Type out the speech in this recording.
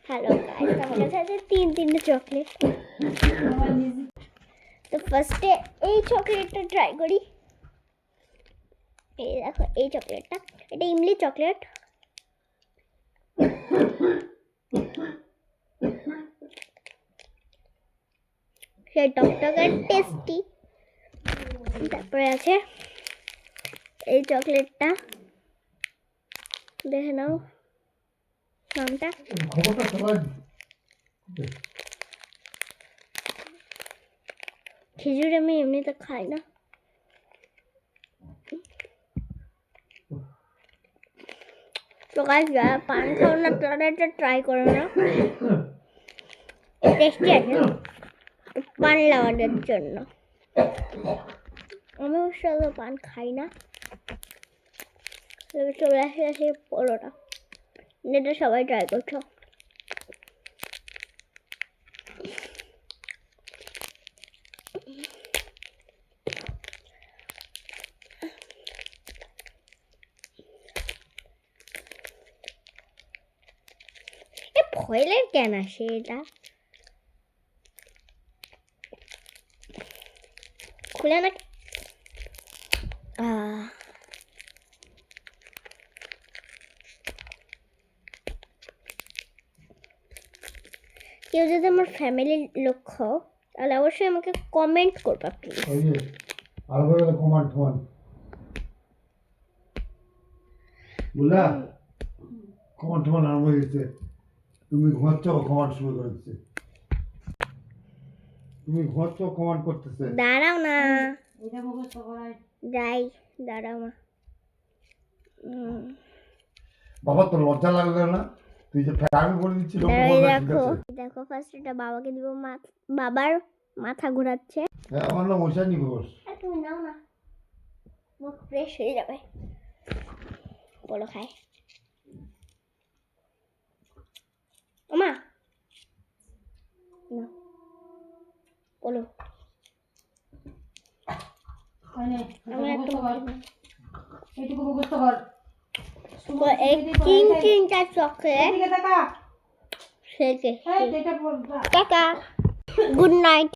Hello guys, আমার কাছে আছে তিনটে চকলেট। তো ফার্স্টে এই চকলেটটা ট্রাই করি। এই দেখো এই চকলেটটা, এটা ইমলি চকলেট। সেই টকটকে টেস্টি। তারপরে আছে এই চকলেটটা, দেখে নাও নামটা। খেজুর আমি এমনিতে খাই না। তো গাইস, যারা পান খাও না তারা এটা ট্রাই করো না, টেস্টি আছে পান লাভারদের জন্য। আমি অবশ্য পান খাই না। চলে আসে পরোটা, এটা সবাই ট্রাই করছো। ফয়েলের কেন আসে এটা? খুলে না। কেউ যদি আমার ফ্যামিলির লোক হও তাহলে অবশ্যই আমাকে কমেন্ট করবা প্লিজ। তুমি ঘুমাচ্ছ, কমান্ড শুরু করেছে। তুমি ঘুমাচ্ছ, কমান্ড করতেছে। দাঁড়াও না, এটা মুখস্থ করাই যাই। দাঁড়াও মা। বাবা তোর লজ্জা লাগবে না? তুই যে আমি বলে দিচ্ছি লোক বলবে। দেখো দেখো, ফার্স্ট এটা বাবাকে দিব। বাবার মাথা ঘোরাচ্ছে। হ্যাঁ, আমার নাম ঐশানী ঘোষ। তুমি নাও না, মুখ ফ্রেশ হয়ে যাবে। বলো খাই মা, বলো। তিনটা চকলেট। Good night.